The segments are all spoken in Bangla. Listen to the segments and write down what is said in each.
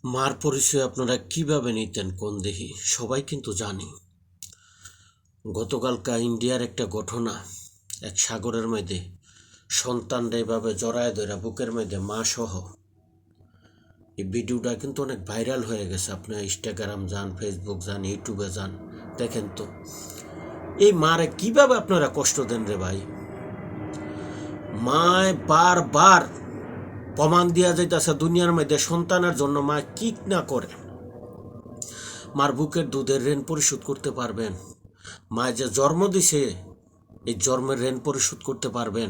মার পরিচয় আপনারা কিভাবে নিতেন কোন দেখি সবাই কিন্তু জানি। গতকালকা ইন্ডিয়ার একটা ঘটনা, এক সাগরের মধ্যে সন্তানরা এভাবে জড়ায় ধরে বুকের মধ্যে মা সহ, এই ভিডিওটা কিন্তু অনেক ভাইরাল হয়ে গেছে। আপনি ইনস্টাগ্রাম যান, ফেসবুক যান, ইউটিউবে যান, দেখেন তো এই মারে কিভাবে আপনারা কষ্ট দেন রে ভাই। মায় বারবার প্রমাণ দিয়া যাইতেছে দুনিয়ার মধ্যে সন্তানের জন্য মা কি না করে। মার বুকের দুধের ঋণ পরিশোধ করতে পারবেন? মা যে জন্ম দিছে এই জন্মের ঋণ পরিশোধ করতে পারবেন?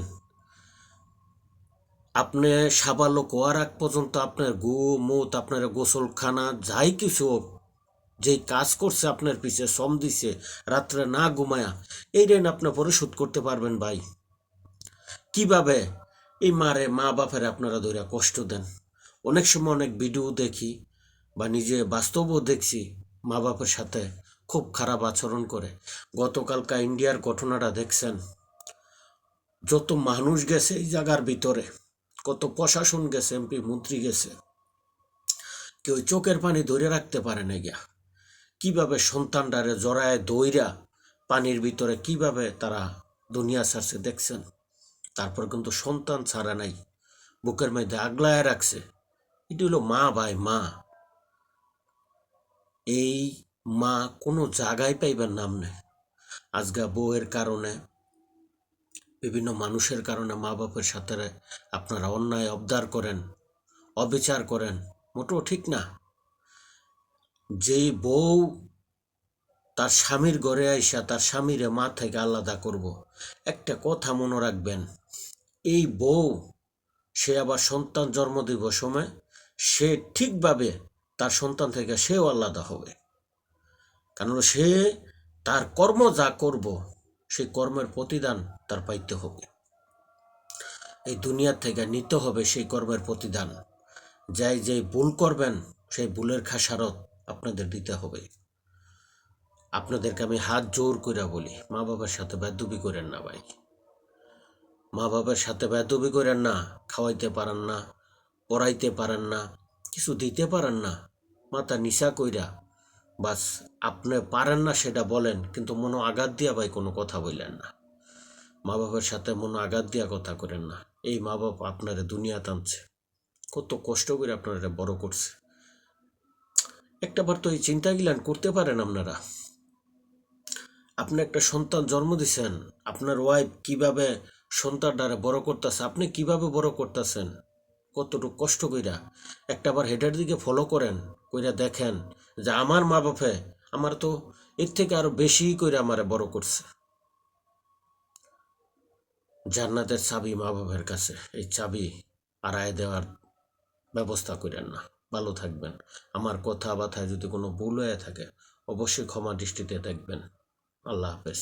আপনি সাবালক হওয়ার আগ পর্যন্ত আপনার গু মুত, আপনার গোসলখানা যাই কিছু যেই কাজ করছে, আপনার পিছে শ্রম দিছে, রাত্রে না ঘুমায়া, এই ঋণ আপনি পরিশোধ করতে পারবেন ভাই? কিভাবে এই মারে মা বাপের আপনারা ধরে কষ্ট দেন? অনেক সময় অনেক ভিডিও দেখি বা নিজে বাস্তবও দেখছি, মা বাপের সাথে খুব খারাপ আচরণ করে। গতকালকা ইন্ডিয়ার ঘটনাটা দেখছেন, যত মানুষ গেছে এই জায়গার ভিতরে, কত প্রশাসন গেছে, এমপি মন্ত্রী গেছে, কেউ চোখের পানি ধরে রাখতে পারে না গিয়া। কিভাবে সন্তানটারে জড়ায় দইরা পানির ভিতরে কিভাবে তারা দুনিয়া ছাড়ছে দেখছেন। তারপর কিন্তু সন্তান ছাড়া নাই, বুকের মধ্যে আগলায় রাখছে। এটি হলো মা ভাই, মা। এই মা কোনো জায়গায় পাইবার নাম নেই। আজকা বউয়ের কারণে, বিভিন্ন মানুষের কারণে মা বাপের সাথে আপনারা অন্যায় অবদার করেন, অবিচার করেন, মোটেও ঠিক না। যেই বউ তার স্বামীর ঘরে আইসা তার স্বামীরে মা থেকে আলাদা করব, একটা কথা মনে রাখবেন, এই বউ সে আবার সন্তান জন্ম দিব সময় সে ঠিকভাবে তার সন্তান থেকে সেও আলাদা হবে। কারণ সে তার কর্ম যা করব সেই কর্মের প্রতিদান তার পাইতে হবে, এই দুনিয়ার থেকে নিতে হবে সেই কর্মের প্রতিদান। যাই যেই ভুল করবেন সেই ভুলের খাসারত আপনাদের দিতে হবে। আপনাদেরকে আমি হাত জোর করে বলি, মা বাবার সাথে বেয়াদবি করেন না ভাই। মা বাবার সাথে বেয়াদবি করেন না। খাওয়াইতে পারেন না, পড়াইতে পারেন না, কিছু দিতে পারেন না, মাথা নিচা কইরা বাস আপনি পারেন না সেটা বলেন, কিন্তু মনো আঘাত দিয়া ভাই কোনো কথা বললেন না। মা বাবার সাথে মনো আঘাত দিয়া কথা করেন না। এই মা বাপ আপনারে দুনিয়া টানছে, কত কষ্ট করে আপনারা বড় করছে। একটাবার তো এই চিন্তা গিলান করতে পারেন আপনারা। আপনি একটা সন্তান জন্ম দিছেন, আপনার ওয়াইফ কিভাবে সন্তানটারে বড় করতেছে, আপনি কিভাবে বড় করতেছেন, কতটুকু কষ্ট কইরা। একটাবার হেডের দিকে ফলো করেন, কইরা দেখেন যে আমার মা বাপে আমার তো এর থেকে আরো বেশি কইরা আমারে বড় করছে। জান্নাতের চাবি মা বাপের কাছে, এই চাবি আড়ায় দেওয়ার ব্যবস্থা করেন না। ভালো থাকবেন। আমার কথাবার্তায় যদি কোনো ভুল হয়ে থাকে অবশ্যই ক্ষমা দৃষ্টিতে দেখবেন। আল্লাহ হাফেজ।